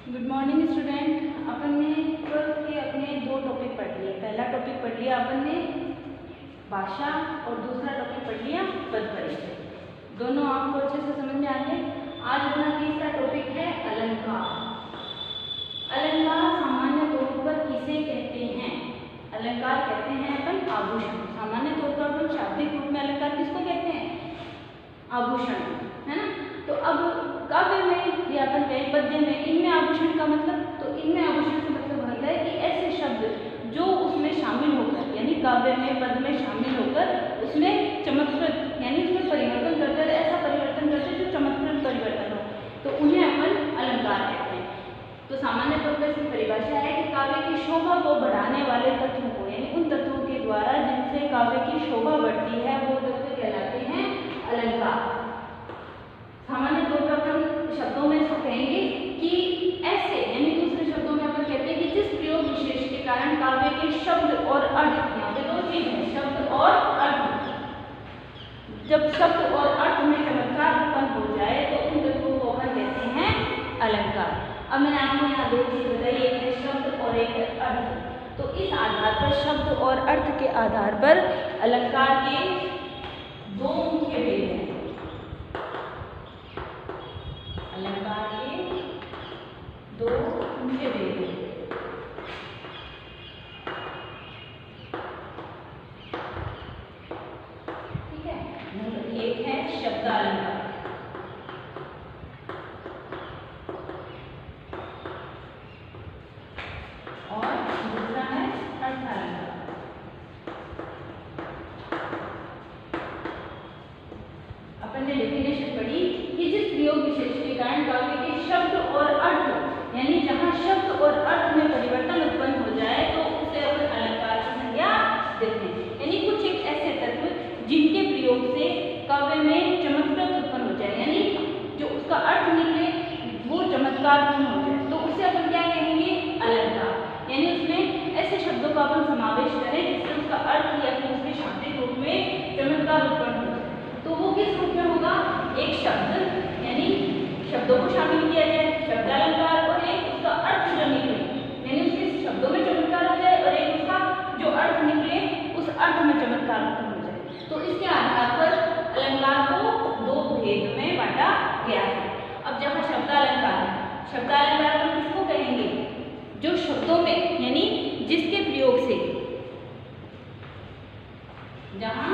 Good morning student. अपन ने twelfth के अपने दो टॉपिक पढ़ लिए। पहला टॉपिक पढ़ लिया अपन ने भाषा और दूसरा टॉपिक पढ़ लिया पद परिचय। दोनों आपको अच्छे से समझ में आ गए। आज अपना तीसरा टॉपिक है अलंकार। अलंकार सामान्य तौर पर किसे कहते हैं? अलंकार कहते हैं अपन आभूषण। सामान्य तौर पर अपन शाब्दिक रूप में अलंकार किसको कहते हैं? आभूषण, है ना। तो अब काव्य में या अपन कहें पद्य में, इनमें आभूषण का मतलब, तो इनमें आभूषण का मतलब होता है कि ऐसे शब्द जो उसमें शामिल होकर, यानी काव्य में पद में शामिल होकर उसमें चमत्कृत यानी उसमें परिवर्तन करते, ऐसा परिवर्तन करते जो चमत्कृत परिवर्तन हो, तो उन्हें अपन अलंकार कहते हैं। तो सामान्य तौर पर इसकी परिभाषा है कि काव्य की शोभा को बढ़ाने वाले तत्वों को, यानी उन तत्वों के द्वारा जिनसे काव्य की शोभा बढ़ती है वो तत्व कहलाते हैं अलंकार। सामान्य तौर पर अपन शब्दों में इसको कहेंगे कि ऐसे, यानी दूसरे शब्दों में अपन कहते हैं कि जिस प्रयोग विशेष के कारण काव्य के शब्द और अर्थ, यहाँ पे दो चीज है, शब्द और अर्थ, जब शब्द और अर्थ में चमत्कार उत्पन्न हो जाए तो उन तत्वों को अपन कहते हैं अलंकार। अब मैंने आपको यहाँ दो चीज बताई, एक है शब्द और एक है अर्थ। तो इस आधार पर, शब्द और अर्थ के आधार पर अलंकार के दो मुख्य भेद हैं। अलंकार के दो मुख्य भेद हैं। ठीक है, एक है शब्दालंकार और दूसरा है अर्थालंकार। अपन ने डेफिनेशन पढ़ी कि जिस प्रयोग विशेष के कारण काव्य के शब्द और अर्थ, यानी जहां शब्द और अर्थ में परिवर्तन उत्पन्न हो जाए तो उसे अपन अलंकार की संज्ञा देते हैं। यानी कुछ एक ऐसे तत्व जिनके प्रयोग से काव्य में चमत्कृत उत्पन्न हो जाए, यानी जो उसका अर्थ निकले वो चमत्कारपूर्ण हो जाए, तो उसे अपन क्या कहेंगे? अलंकार। यानी उसमें ऐसे शब्दों का अपन समावेश करें जिससे उसका अर्थ या फिर उसके शाब्दिक रूप में चमत्कार उत्पन्न हो जाए। तो वो किस रूप में होगा? एक शब्द, यानी शब्दों को शामिल किया जाए, शब्दालंकार, और एक उसका अर्थ जो निकले, यानी उसके शब्दों में चमत्कार हो जाए, और एक उसका जो अर्थ निकले उस अर्थ में चमत्कार उत्पन्न हो जाए। तो इसके आधार पर अलंकार को दो भेद में बांटा गया है। अब जहाँ शब्दालंकार है, शब्दालंकार हम किसको कहेंगे? जो शब्दों में, यानी जिसके प्रयोग से, जहाँ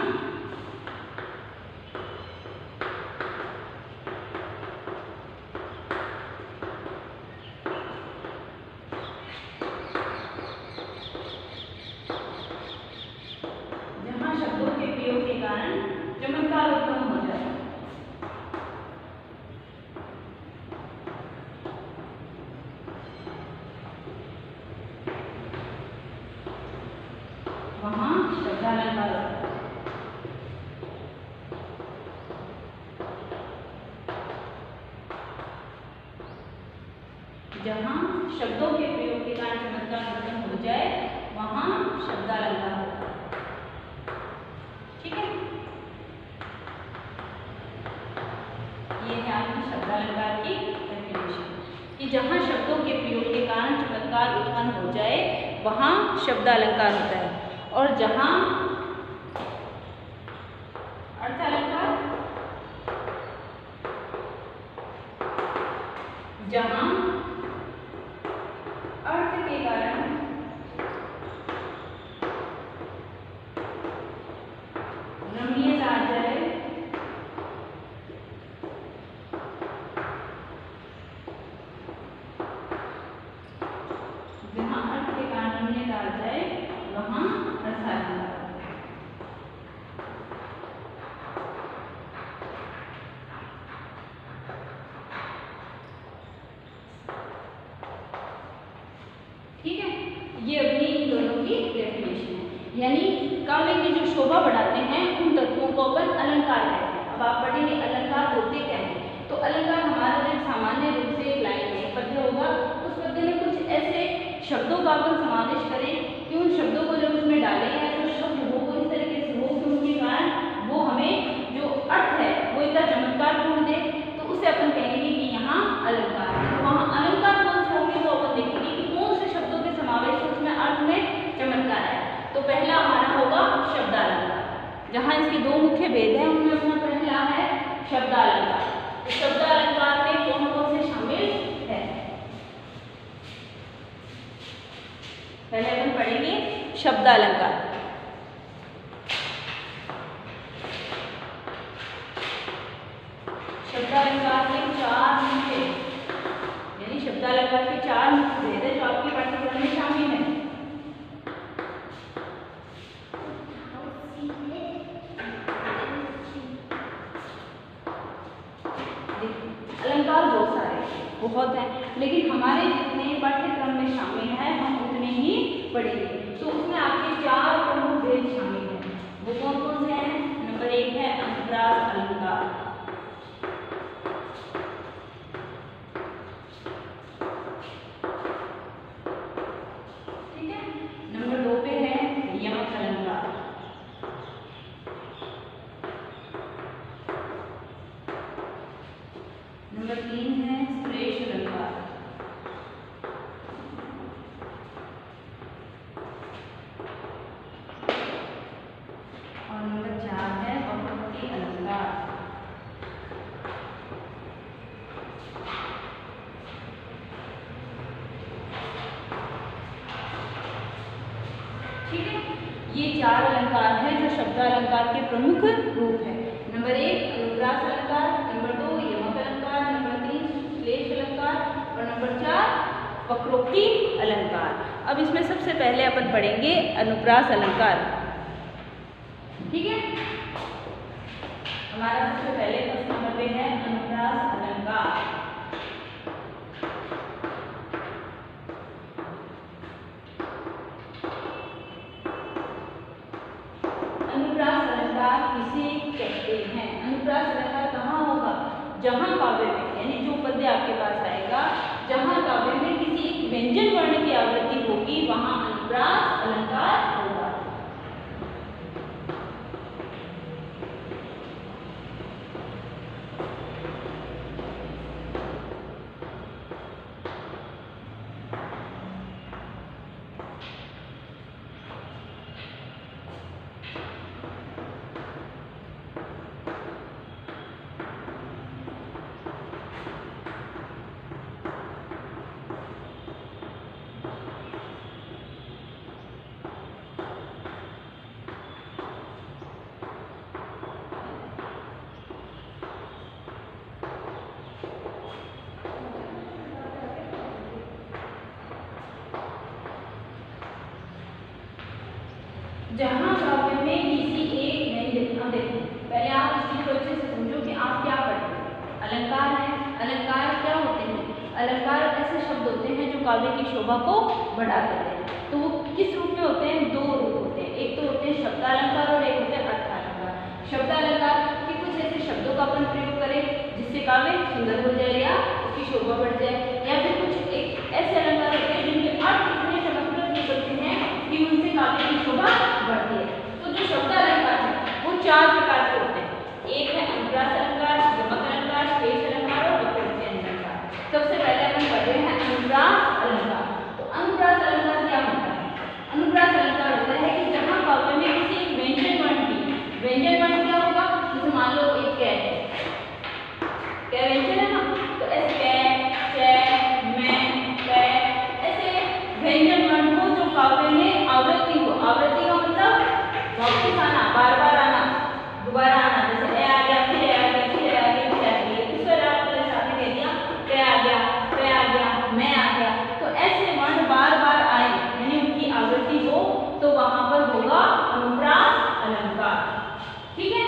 शब्दों के प्रयोग के कारण चमत्कार उत्पन्न हो जाए, वहां शब्दालंकार होता है। जहां शब्दों के प्रयोग के कारण चमत्कार उत्पन्न हो जाए वहां शब्दालंकार होता है। ठीक है, ये है आपकी शब्दालंकार की डेफिनेशन कि जहां शब्दों के प्रयोग के कारण चमत्कार उत्पन्न हो जाए वहां शब्दालंकार होता है, और जहां अर्थालंकार, जहां अर्थ के कारण रमणीयता आ जाए, जहां अर्थ के कारण रमणीयता आ जाए वहां अर्थालंकार। ठीक है, ये अपनी इन दोनों की डेफिनेशन है। यानी काव्य की जो शोभा बढ़ाते हैं उन तत्वों को अपन अलंकार कहते हैं। अब आप पढ़ेंगे अलंकार होते क्या है। तो अलंकार हमारा जो सामान्य रूप से एक लाइन में पद्य होगा, उस पद्य में कुछ ऐसे शब्दों का अपन समावेश करें कि उन शब्दों को जब उसमें डाले हैं तो शब्द हो वो इस तरीके से हो कि उनके कारण वो हमें जो अर्थ है वो इतना चमत्कारपूर्ण दे, तो उसे अपन कहेंगे कि यहाँ अलंकार है। तो वहाँ अलंकार कौन सा शब्दालंकार। शब्दालंकार के 4 मुख्य, यानी शब्दालंकार के 4 मुख्य भेद है जो आपके पाठ्यक्रम में शामिल है। अलंकार बहुत है, लेकिन हमारे जितने पाठ्यक्रम में शामिल है हम उतने ही पढ़ेंगे। तो उसमें आपके 4 प्रमुख भेद शामिल हैं। वो कौन कौन से हैं? नंबर 1 है अनुप्रास अलंकार, ठीक है। नंबर 2 पे है यमक अलंकार, नंबर 3 है श्लेष अलंकार, और नंबर 4 है वक्रोक्ति अलंकार। ठीक है, ये 4 अलंकार हैं जो शब्दालंकार के प्रमुख रूप है। नंबर 1 अनुप्रास अलंकार, नंबर 2 यमक अलंकार, नंबर 3 श्लेष अलंकार और नंबर 4 वक्रोक्ति अलंकार। अब इसमें सबसे पहले अपन पढ़ेंगे अनुप्रास अलंकार, ठीक है। हमारा सबसे पहले प्रश्न नंबर पे है अनुप्रास अलंकार। अनुप्रास अलंकार किसे कहते हैं? अनुप्रास अलंकार कहाँ होगा? जहाँ काव्य में, यानी जो पद्य आपके पास आएगा, जहाँ काव्य में किसी एक व्यंजन वर्ण की आवृत्ति होगी वहाँ अनुप्रास अलंकार होगा। जहाँ काव्य में किसी एक व्यंजन, देखो पहले आप इस चीज को अच्छे से समझो कि आप क्या पढ़ रहे हैं। अलंकार है, अलंकार क्या होते हैं? अलंकार ऐसे शब्द होते हैं जो काव्य की शोभा को बढ़ा देते हैं। तो वो किस रूप में होते हैं? 2 रूप होते हैं, एक तो होते हैं शब्दालंकार और एक होते हैं अर्थालंकार। शब्दालंकार कि कुछ ऐसे शब्दों का अपन प्रयोग करें जिससे काव्य सुंदर हो जाए या उसकी शोभा बढ़ जाए, या फिर कुछ एक ऐसे अलंकार होते हैं जिनके अर्थ इतने चमकदार निकलते हैं कि उनसे काव्य की शोभा बढ़ती है। तो जो शब्दालंकार है वो 4 प्रकार के होते हैं। एक है अनुप्रास अलंकार, यमक अलंकार, श्लेष अलंकार और वक्रोक्ति अलंकार। सबसे पहले अपन पढ़ रहे हैं अनुप्रास अलंकार। तो अनुप्रास अलंकार क्या होता है? अनुप्रास अलंकार होता है कि जहाँ काव्य में किसी एक व्यंजन वर्ण की, व्यंजन वर्ण क्या होगा? जैसे मान लो एक कै है, कै व्यंजन है ना, तो ऐसे कै, कै, मैं, पै, ऐसे व्यंजन वर्ण हो जो काव्य में आवृत्ति हो। आवृत्ति का मतलब वापस आना, बार बार आना, दोबारा आना। जैसे ए आ गया, फिर ए आ गया, फिर ए आ गया, फिर आ गया। इस तरह आपने साथ कह दिया कै आ गया, पै आ गया, मैं आ गया। तो ऐसे वर्ण बार बार आए यानी उनकी आवृत्ति हो तो वहां पर होगा अनुप्रास अलंकार, ठीक है।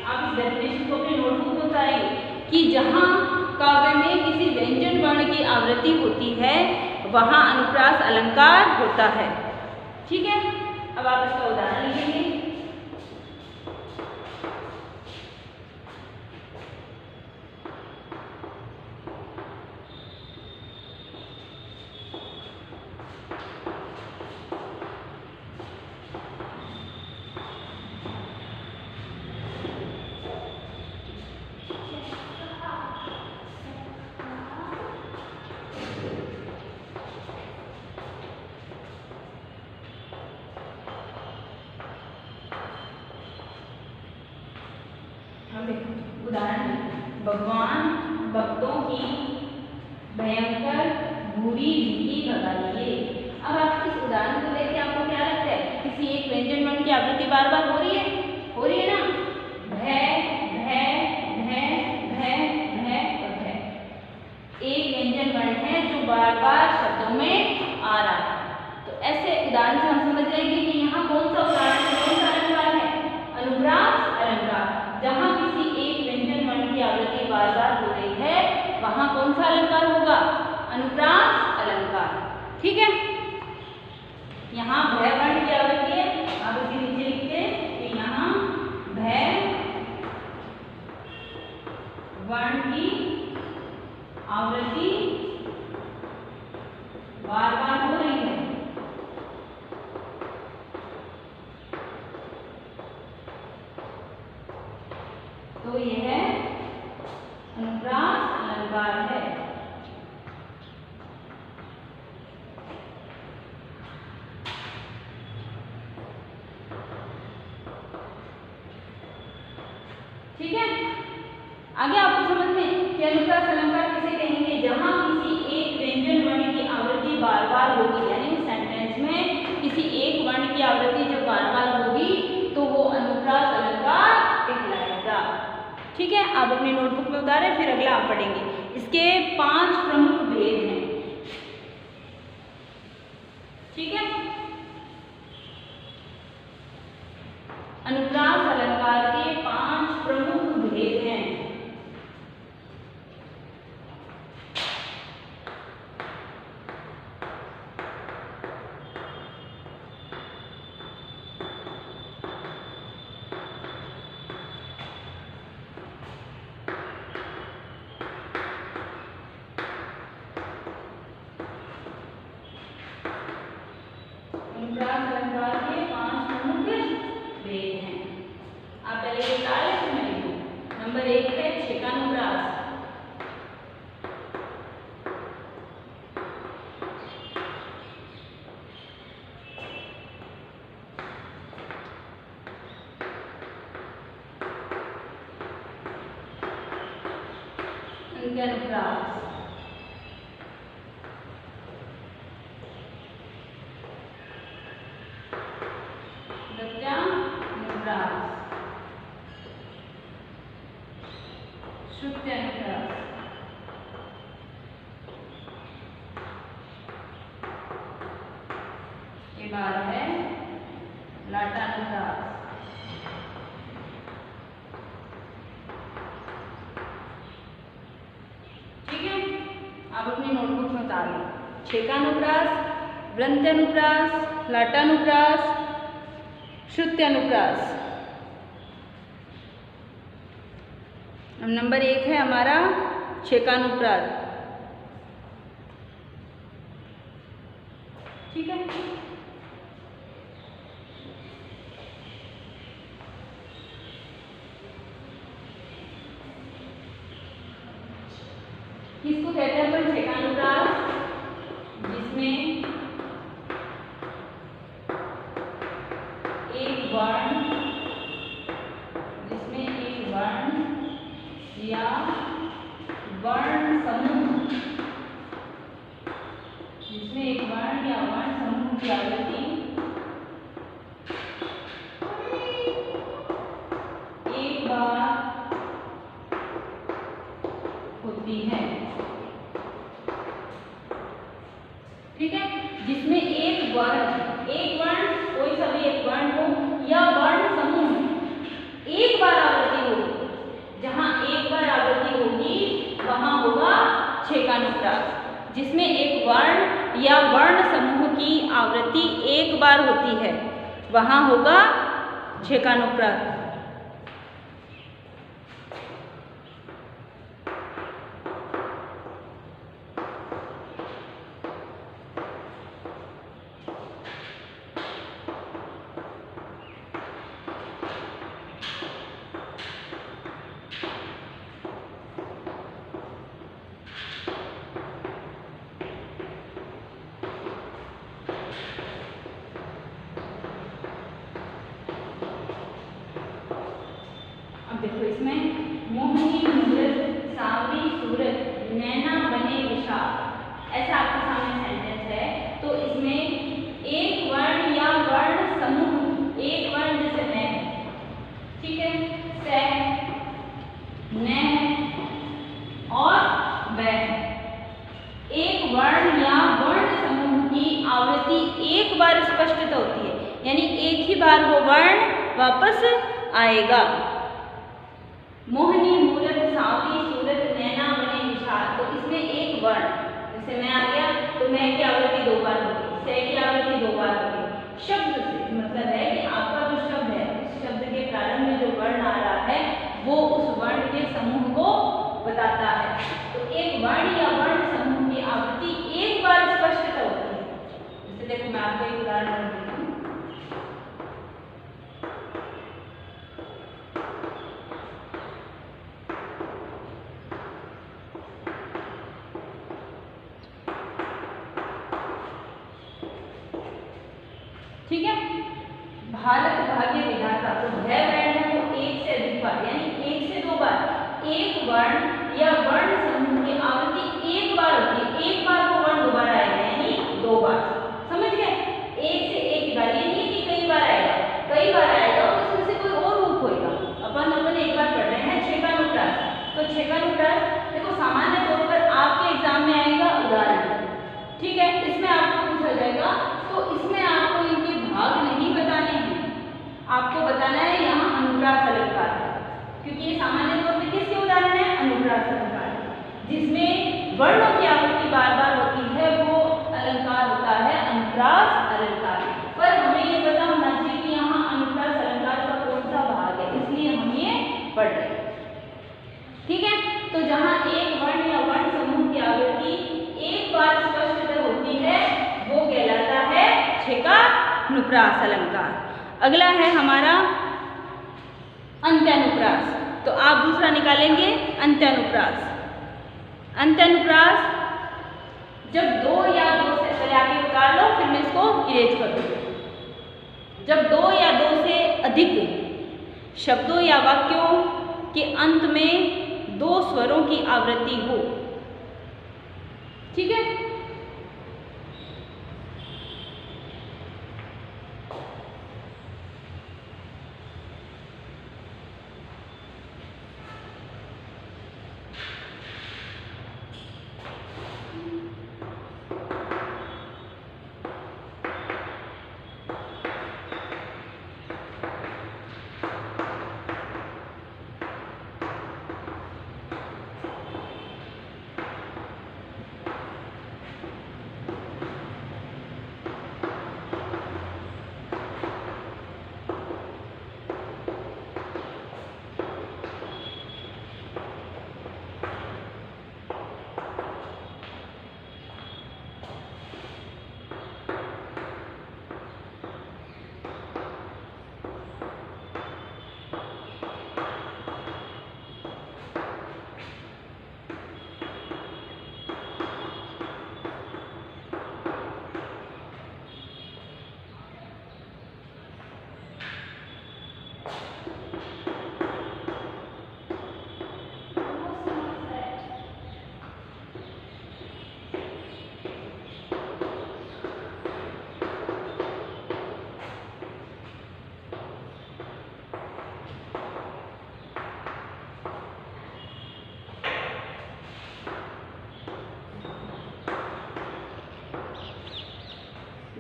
आप इस डेफिनेशन को अपने नोटबुक में उतारेंगे कि जहाँ काव्य में किसी व्यंजन वर्ण की आवृत्ति होती है वहाँ अनुप्रास अलंकार होता है, ठीक है। अब आप इसका उदाहरण लिखेंगे। उदाहरण भगवान भक्तों की भयंकर बुरी रीति भगा लिए। अब आप इस उदाहरण को लेकर आपको क्या लगता है एक व्यंजन वर्ण है जो बार बार शब्दों में आ रहा है। तो ऐसे उदाहरण से हम समझ जाएंगे कि यहाँ कौन सा उदाहरण है, कौन सा अलंकार है, अनुप्रास अलंकार। जहाँ किसी एक व्यंजन वर्ण की आवृत्ति बार बार हो रही है वहाँ कौन सा अलंकार होगा, अनुप्रास अलंकार। ठीक है, यहाँ भय वर्ण की आवृत्ति है, आप इसे नीचे लिखते हैं कि यहाँ भय वर्ण की आवृत्ति बार बार हो रही है। तो यह अनुप्रास अलंकार है। ठीक है, आगे आपको समझ में कि अनुप्रास अलंकार किसे कहेंगे, जहां किसी एक व्यंजन वर्ण की आवृत्ति बार बार होगी, यानी सेंटेंस में किसी एक वर्ण की आवृत्ति जब बार बार होगी तो वो अनुप्रास अलंकार कहलाएगा। ठीक है, आप अपनी नोटबुक में उतारें, फिर अगला आप पढ़ेंगे। इसके 5 प्रमुख भेद हैं। ठीक है, अनुप्रास अलंकार के 5 प्रमुख भेद हैं। अनुप्रास अलंकार के 5 प्रमुख भेद हैं। आप पहले ये ताले से मैं लिखूं। नंबर 1 है छेकानुप्रास। अनुप्रास श्रुत्यनुप्रास। ये बात है लाटानुप्रास। ठीक है, आप अपनी नोटबुक में उतार लो। छेकानुप्रास, वृंत्यानुप्रास, लाटानुप्रास, श्रुत्यनुप्रास। नंबर 1 है हमारा छेकानुप्रास। ठीक है, किसको कहते हैं अपन छेकानुप्रास, जिसमें एक वर्ण या वर्ण समूह, जिसमें एक वर्ण या वर्ण समूह की आवृत्ति एक बार होती है। ठीक है, जिसमें एक वर्ण कोई सा भी एक वर्ण हो या वर्ण समूह एक बार आवृत्ति होगी। जहां एक बार आवृत्ति होगी वहां होगा छेकानुप्रास। जिसमें एक वर्ण या वर्ण समूह की आवृत्ति एक बार होती है वहां होगा छेकानुप्रास। देखो इसमें मोहनी मूरत सांवरी सूरत नैना बने विशाल, ऐसा आपके सामने सेंटेंस है। तो इसमें एक वर्ण या वर्ण समूह, एक वर्ण जैसे मैं, ठीक है, से, ने और वह, यानी एक ही बार वो वर्ण वापस आएगा। मोहनी मूरत सांवली सूरत नैना बने विशाल, तो इसमें एक वर्ण, जैसे मैं आ गया तो मैं की आवृत्ति 2 बार होगी, से की आवृत्ति 2 बार होगी। शब्द से मतलब है कि आपका जो शब्द है उस शब्द के प्रारंभ में जो वर्ण आ रहा है वो उस वर्ण के समूह को बताता है। तो एक वर्ण या वर्ण समूह की आवृत्ति एक बार स्पष्ट होती है। जैसे देखो मैं आपको एक उदाहरण देती हूँ। ठीक है, भारत भाग्य विधाता, तो भय वर्ण है वो एक से अधिक बार यानी एक से 2 बार एक वर्ण या वर्ण समूह की आवृत्ति एक बार होती है। एक बार वो वर्ण दोबारा आएगा यानी 2 बार। समझ गए? एक से एक बार, ये नहीं कि कई बार आएगा, कई बार आएगा और उसमें से कोई और रूप होगा। अपन एक बार पढ़ रहे हैं छेकानुप्रास, तो छेकानुप्रास देखो सामान्य तौर पर आपके एग्जाम में आएगा उदाहरण, ठीक है, इसमें आपको पूछा जाएगा, तो इसमें आपको इनके भाग नहीं बताने हैं, आपको बताना है यहाँ अनुप्रास अलंकार है, क्योंकि ये सामान्य तौर पर किसके उदाहरण है? अनुप्रास अलंकार, जिसमें वर्णों की आवृत्ति बार बार होती है वो अलंकार होता है अनुप्रास अलंकार। पर हमें ये पता होना चाहिए कि यहाँ अनुप्रास अलंकार का कौन सा भाग है, इसलिए हम ये पढ़ रहे हैं। ठीक है, तो जहाँ एक वर्ण या वर्ण समूह की आवृत्ति एक बार स्पष्ट होती है वो कहलाता है छेकानुप्रास अलंकार। अगला है हमारा अंत्यानुप्रास, तो आप दूसरा निकालेंगे अंत्यानुप्रास। अंत्यानुप्रास जब 2 या 2 से, पहले आप ये उतार लो फिर मैं इसको इरेज कर दूँ। जब 2 या 2 से अधिक शब्दों या वाक्यों के अंत में 2 स्वरों की आवृत्ति हो। ठीक है,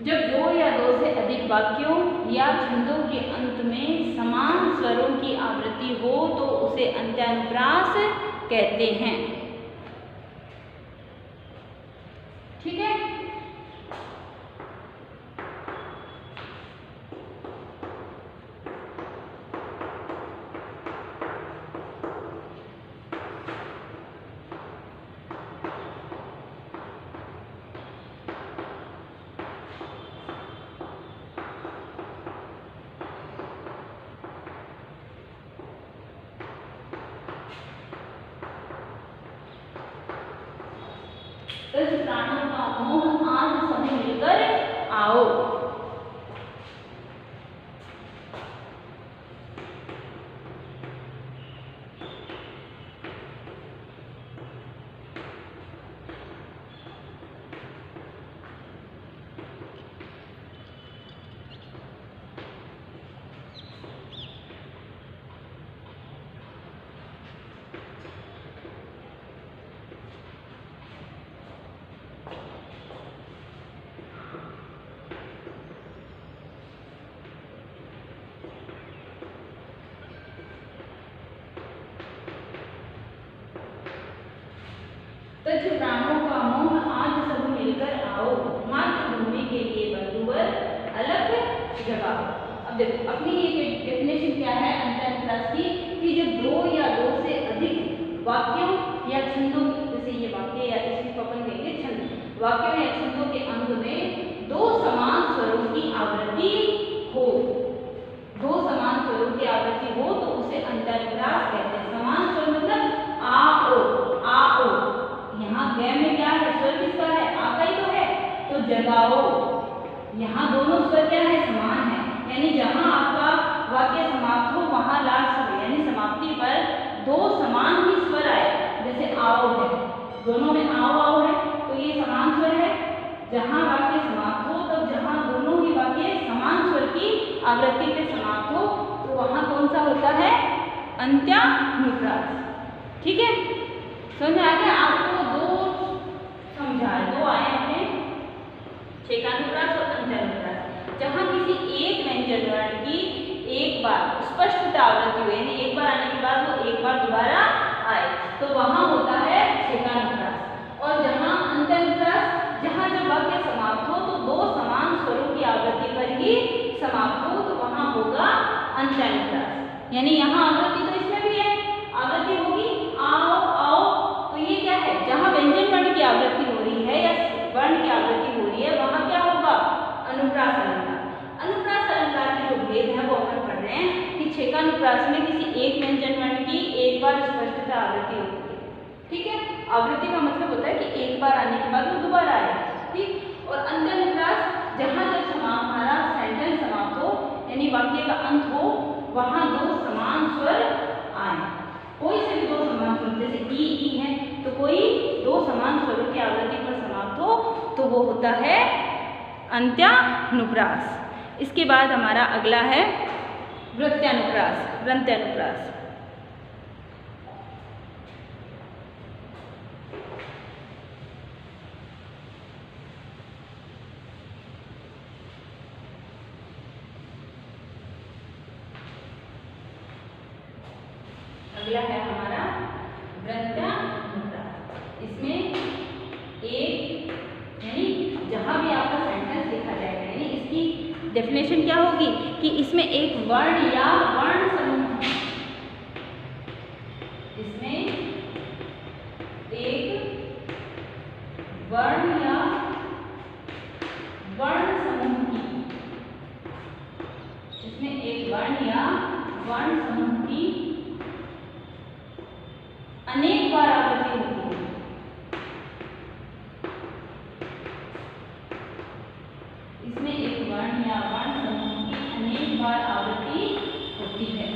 जब 2 या 2 से अधिक वाक्यों या छंदों के अंत में समान स्वरों की आवृत्ति हो तो उसे अंत्यानुप्रास कहते हैं। ठीक है, इस प्राणों का मोह आज सभी मिलकर आओ। जगाओ। अब देखो अपनी ये डेफिनेशन क्या है अंत्यानुप्रास की, कि जब दो या दो से अधिक वाक्यों या छंदों, जैसे ये वाक्य या इसको अपन कहेंगे छंद, वाक्यों या छंदों के अंत में दो समान स्वरों की आवृत्ति हो, दो समान स्वरों की आवृत्ति हो तो उसे अंत्यानुप्रास कहते हैं। समान स्वर मतलब आ ओ, यहाँ ग में क्या है, स्वर किसका है, आ का ही तो है, तो जगाओ, यहाँ दोनों स्वर क्या है, समान है, यानी जहाँ आपका वाक्य समाप्त हो वहाँ लास्ट स्वर यानी समाप्ति पर दो समान ही स्वर आए, जैसे आओ है, दोनों में आओ है तो ये समान स्वर है। जहाँ वाक्य समाप्त हो तब जहाँ दोनों ही वाक्य समान स्वर की आवृत्ति पे समाप्त हो तो वहाँ कौन सा होता है, अंत्यानुप्रास। ठीक है, समझ आ गया आपको? दो समझाए, दो आए अपने, छेकानुप्रास और अंत्यानुप्रास। जहाँ किसी एक व्यंजन वर्ण की एक बार स्पष्टता आवृत्ति हुई, यानी एक बार आने के बाद वो एक बार दोबारा आए, तो वहाँ होता है छेकानुप्रास। और जहाँ अंत्यानुप्रास, जहाँ जब वाक्य समाप्त हो तो दो समान स्वरों की आवृत्ति पर ही समाप्त हो तो वहाँ होगा अंत्यानुप्रास। यानी यहाँ आवृत्ति तो इसमें भी है, आवृत्ति होगी आओ आओ, तो ये क्या है, जहाँ व्यंजन वर्ण की आवृत्ति हो रही है या वर्ण की आवृत्ति हो रही है वहाँ क्या होगा, अनुप्रास अलंकार। अनुप्रास अलंकार के जो भेद है वो अपन पढ़ रहे हैं कि छेकानुप्रास में किसी एक व्यंजन वर्ण की एक बार स्पष्टता आवृत्ति होती है। ठीक है, आवृत्ति का मतलब होता है कि एक बार आने के बाद वो दोबारा आए। ठीक, और अंत्यानुप्रास जहाँ जब हमारा सेंटेंस समाप्त हो यानी वाक्य का अंत हो वहाँ दो समान स्वर आए, कोई से भी दो समान स्वर, जैसे ई है तो कोई दो समान स्वरों की आवृत्ति पर समाप्त हो तो वो होता है अंत्यानुप्रास। इसके बाद हमारा अगला है वृत्त्यानुप्रास, वृत्त्यानुप्रास। अगला है हमारा वृत्त्यानुप्रास। इसमें एक यानी जहाँ भी आपका सेंटेंस लिखा जाएगा यानी इसकी डेफिनेशन क्या होगी कि इसमें एक वर्ण या वर्ण समूह, इसमें एक वर्ण या वर्ण समूह की, इसमें एक वर्ण या वर्ण समूह की अनेक बार आवृत्ति होती है। इसमें एक वर्ण या वर्ण समूह की अनेक बार आवृत्ति होती है।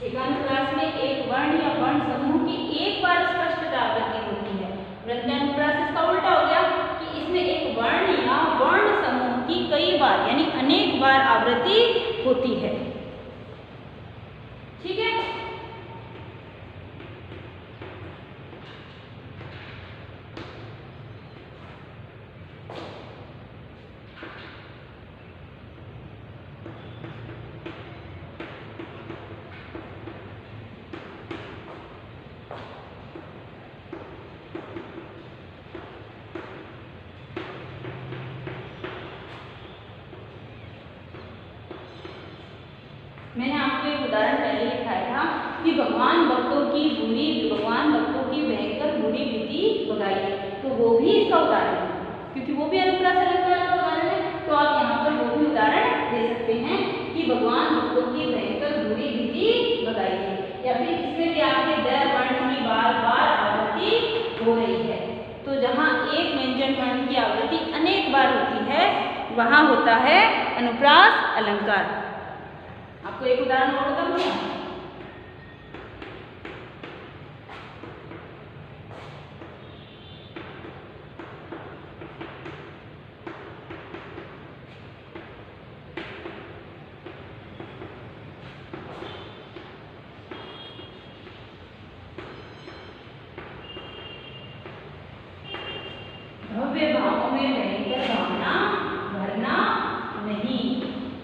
छेकानुप्रास में एक वर्ण या वर्ण समूह की एक बार स्पष्टता आवृत्ति होती है। वृत्त्यानुप्रास इसका उल्टा हो गया कि इसमें एक वर्ण या वर्ण समूह की कई बार यानी अनेक बार आवृत्ति होती है। ठीक है, मैंने आपको एक उदाहरण पहले लिखाया था कि भगवान भक्तों की भयंकर बुरी विधि भगाई, तो वो भी इसका उदाहरण है क्योंकि वो भी अनुप्रास अलंकार का उदाहरण है। तो आप यहाँ पर वो भी उदाहरण दे सकते हैं कि भगवान भक्तों की भयंकर बुरी विधि भगाई है, या फिर इसमें भी आपके द वर्ण की बार बार आवृत्ति हो रही है। तो जहाँ एक व्यंजन वर्ण की आवृत्ति अनेक बार होती है वहाँ होता है अनुप्रास अलंकार। आपको एक उदाहरण और बताऊं क्या? भव्य भावों में भयंकर भावना भरना नहीं,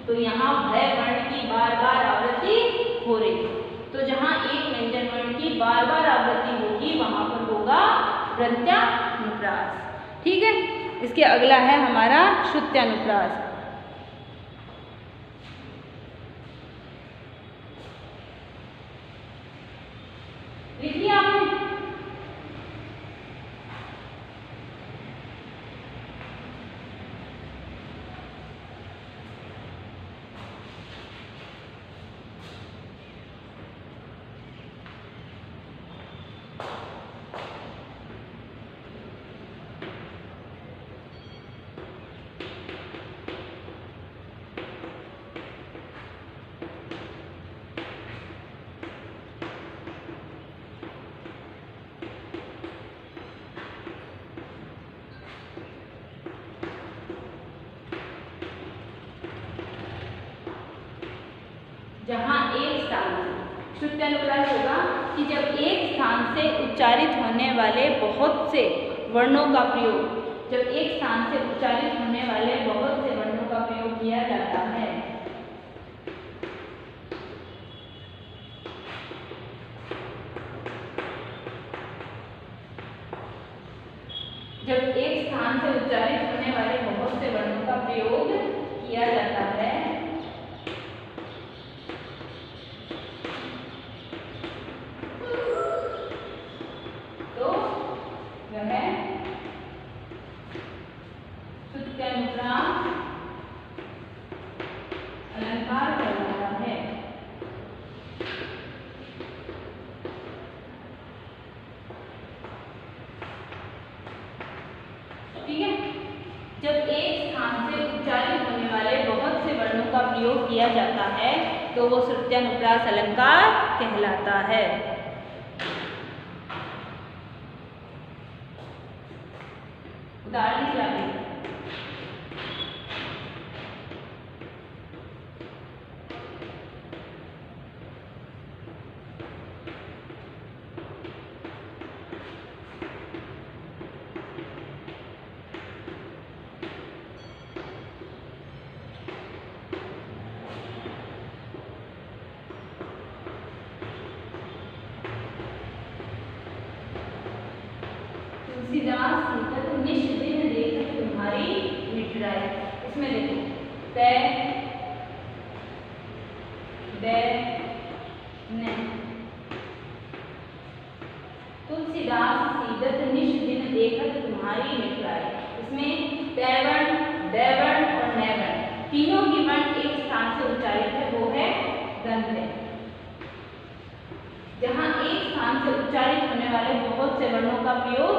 तो यहाँ भय वर्ण की बार बार आवृत्ति हो रही है। तो जहाँ एक व्यंजन वर्ण की बार बार आवृत्ति होगी वहां पर होगा वृत्त्यानुप्रास। ठीक है, इसके अगला है हमारा श्रुत्यानुप्रास। लिखिए आपने। जहाँ एक स्थान से श्रुत्यानुप्रास होगा कि जब एक स्थान से उच्चारित होने वाले बहुत से वर्णों का प्रयोग, जब एक स्थान से उच्चारित होने वाले बहुत से वर्णों का प्रयोग किया जाता है, जब एक स्थान से उच्चारित होने वाले बहुत से वर्णों का प्रयोग किया जाता है तो वह श्रुत्यानुप्रास अलंकार कहलाता है। ठीक है, जब एक स्थान से उच्चारित होने वाले बहुत से वर्णों का प्रयोग किया जाता है तो वो श्रुत्यानुप्रास अलंकार कहलाता है। उदाहरण क्या है? तुलसीदास सीतत निश दिन देखत तुम्हारी मिठुराई। इसमें देखो ते दे ने। तुलसीदास सीतत निश दिन देखत तुम्हारी मिठुराई। इसमें तैवर्ण, दैवर्ण और नैवर्ण तीनों की वर्ण एक स्थान से उच्चारित है, वो है दंत है। जहाँ एक स्थान से उच्चारित होने वाले बहुत से वर्णों का प्रयोग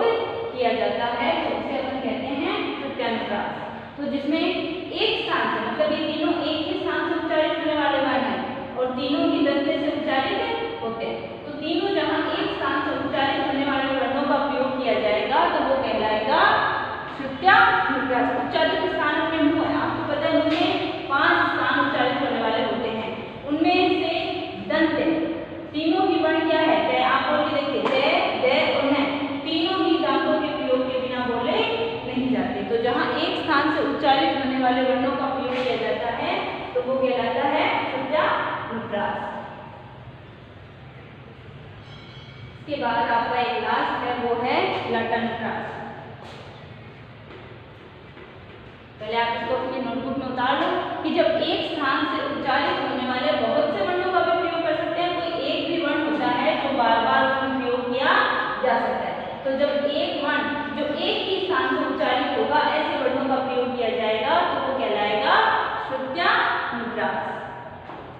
किया जाता है तो उसे अपन कहते हैं श्रुत्यानुप्रास। तो जिसमें एक स्थान से, मतलब ये तीनों एक ही स्थान से उच्चारित होने वाले वर्ण हैं और तीनों ही दंत से उच्चारित होते हैं, तो तीनों जहाँ एक स्थान से उच्चारित होने वाले वर्णों का प्रयोग किया जाएगा तो वो कहलाएगा श्रुत्यानुप्रास। उच्चारित स्थान में मुंह है, आपको पता है मुंह में 5 स्थान उच्चारित होने वाले होते हैं, उनमें से दंत तीनों की वर्ण क्या है? ते। आप बोल के देखिए, ते, दे और ने तीनों ही दांतों के प्रयोग के बिना बोले नहीं जाते। तो जहाँ एक स्थान से उच्चारित होने वाले वर्णों का प्रयोग किया जाता है तो वो कहलाता है श्रुत्यानुप्रास। इसके बाद आपका एक लास्ट है, वो है लटानुप्रास। पहले आप इसको अपनी नोटबुक में उतार लो कि जब एक स्थान से उच्चारित होने वाले बहुत से वर्णों का भी प्रयोग कर सकते हैं, कोई एक भी वर्ण होता है जो बार बार उसमें प्रयोग किया जा सकता है। तो जब एक वर्ण जो एक ही स्थान से उच्चारित होगा, ऐसे वर्णों का प्रयोग किया जाएगा तो वो कहलाएगा श्रुत्यानुप्रास।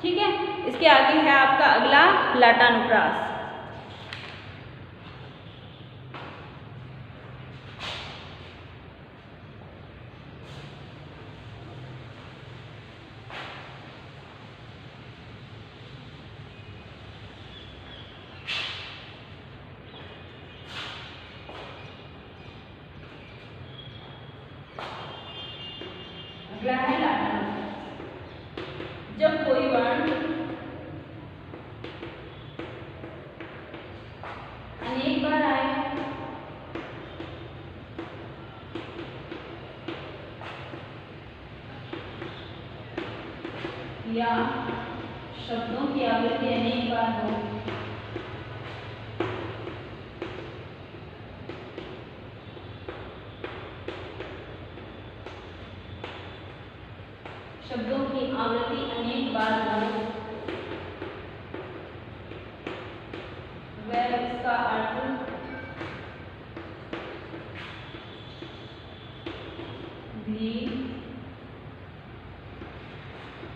ठीक है, इसके आगे है आपका अगला लटानुप्रास। अगला है लटानुप्रास। जब कोई वर्ण अनेक बार आए या शब्दों की आवृत्ति अनेक बार हो शब्दों की आवृत्ति अनेक बार हो वह इसका अर्थ भी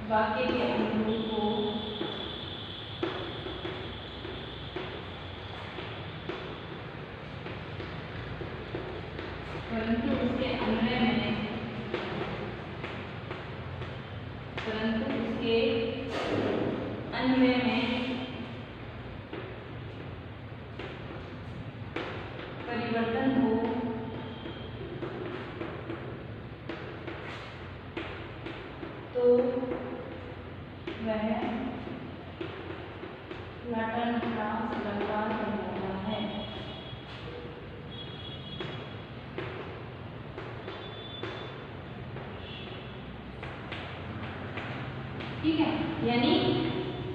वाक्य के अनुरूप हो, परंतु उसके अन्वय में परिवर्तन हो, तो वह लाटानुप्रास अलंकार कहलाता है। ठीक है, यानी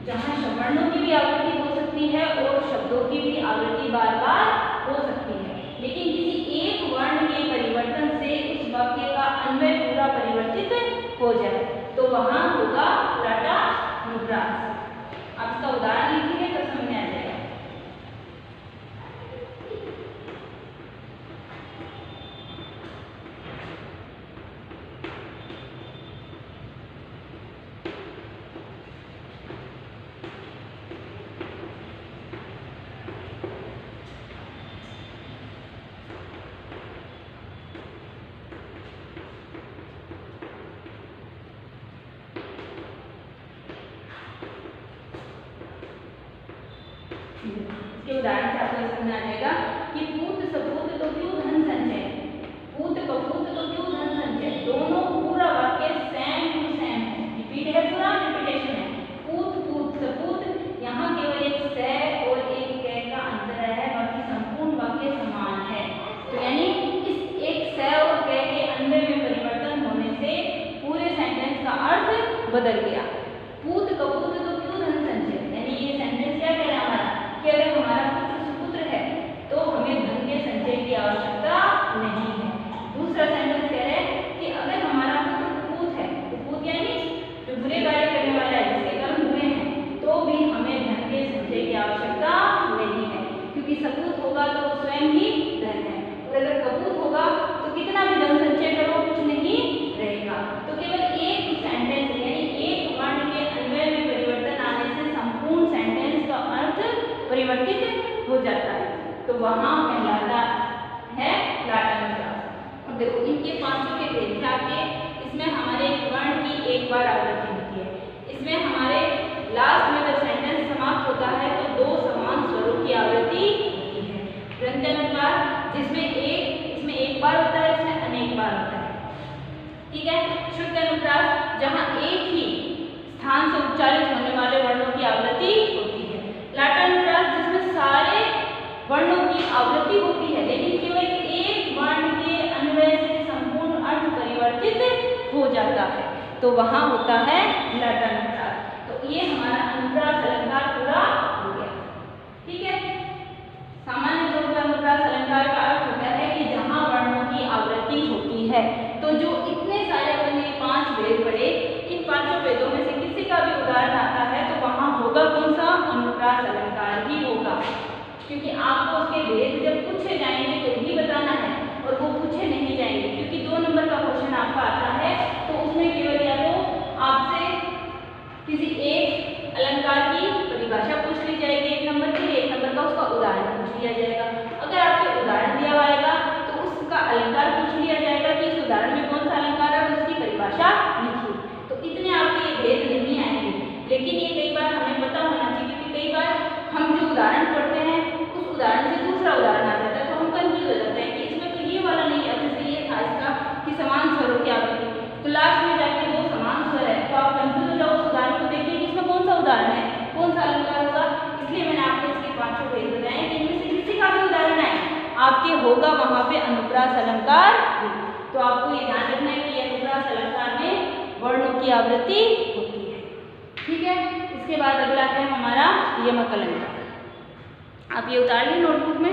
जहाँ वर्णों की भी आवृत्ति हो सकती है और शब्दों की भी आवृत्ति बार बार हो सकती है, लेकिन किसी एक वर्ण के परिवर्तन से उस वाक्य का अन्वय पूरा परिवर्तित हो जाए तो वहां होगा लाटानुप्रास। आप इसका उदाहरण लिखेंगे तो समझ में आ जाएगा। इसके उदाहरण से आपको समझ आ जाएगा कि पूत सपूत तो क्यों धन संचय, पूत कपूत तो क्यों धन संचय, दोनों पूरा वाक्य सेम टू सेम है, रिपीट है, पूरा रिपीटेशन है। पूत पूत सपूत, यहाँ केवल एक से और एक क का अंतर है, बाकी संपूर्ण वाक्य समान है। तो यानी इस एक से और क के अन्वय में परिवर्तन होने से पूरे सेंटेंस का अर्थ बदल गया। पूत कपूत तो क्यों धन संचय, यानी ये सेंटेंस क्या कह रहा है हमारा कि अगर हमारा पुत्र सुपुत्र है तो हमें धन के संचय की आवश्यकता नहीं है। दूसरा सेंटेंस कह रहे हैं कि अगर हमारा पुत्र कुपूत है, कुपूत यानी जो बुरे कार्य करने वाला है, जिसके कर्म बुरे हैं, तो भी हमें धन के संचय की आवश्यकता नहीं है, क्योंकि सपूत होगा तो वो स्वयं ही धन है, और अगर कपूत होगा तो कितना भी धन संचय करो कुछ नहीं रहेगा। तो केवल एक सेंटेंस यानी एक वर्ण के अन्वय में परिवर्तन आने से संपूर्ण सेंटेंस का अर्थ परिवर्तित हो जाता है, तो वहां कहलाता है लाटानुप्रास। और देखो इनके पांचों के भेद आपके, इसमें हमारे वर्ण की एक बार आवृत्ति होती है, इसमें हमारे लास्ट में जब सेंटेंस समाप्त होता है तो दो समान स्वरों की आवृत्ति होती है। व्यंजनानुप्रास जिसमें इसमें एक बार होता है, इसमें अनेक बार होता है। ठीक है, शुद्ध अनुप्रास जहाँ एक ही स्थान से उच्चारित होने वाले वर्णों की आवृत्ति होती है। लाटानुप्रास जिसमें सारे वर्णों की आवृत्ति होती है, लेकिन केवल एक वर्ण के अन्वय से संपूर्ण अर्थ परिवर्तित हो जाता है, तो वहां होता है लाटानुप्रास। तो ये हमारा अनुप्रास अलंकार पूरा हो गया। ठीक है, सामान्य तौर पर अनुप्रास अलंकार का अर्थ होता है कि जहां वर्णों की आवृत्ति होती है, तो जो इतने सारे अपने 5 भेद पड़े, इन 5 भेदों में से किसी का भी उदाहरण आता है तो वहां होगा कौन सा, अनुप्रास अलंकार ही होगा, क्योंकि आपको उसके भेद जब पूछे जाएंगे तो ही बताना है, और वो पूछे नहीं जाएंगे, क्योंकि 2 नंबर का क्वेश्चन आपका आता है तो उसमें केवल या तो आपसे किसी एक अलंकार की परिभाषा पूछ ली जाएगी 1 नंबर के लिए, 1 नंबर का उसका उदाहरण पूछ लिया जाएगा। अगर आपके उदाहरण दिया आएगा तो उसका अलंकार पूछ लिया जाएगा कि इस उदाहरण में कौन सा अलंकार है और उसकी परिभाषा लिखिए। तो इतने आपके ये भेद नहीं आएंगे, लेकिन ये कई बार हमें पता होना चाहिए, क्योंकि कई बार हम जो उदाहरण पढ़ते हैं उस उदाहरण से दूसरा उदाहरण आ जाता है, तो हम कंफ्यूज हो जाते हैं कि इसमें तो ये वाला नहीं है, जैसे ये था इसका कि समान स्वरों की आवृत्ति, तो लास्ट में जाके 2 समान स्वर है, तो आप कंफ्यूज हो जाओ, उस उदाहरण को देखिए कि इसमें कौन सा उदाहरण है, कौन सा अलंकार होगा। इसलिए मैंने आपको इसके 5 भेद बताए कि इनमें से किसी का भी उदाहरण है आपके होगा वहां पे अनुप्रास अलंकार। तो आपको ये ध्यान रखना है कि अनुप्रास अलंकार में वर्णों की आवृत्ति होती है। ठीक है, इसके बाद अगला है हमारा यमक अलंकार। आप ये उतार लें नोटबुक में।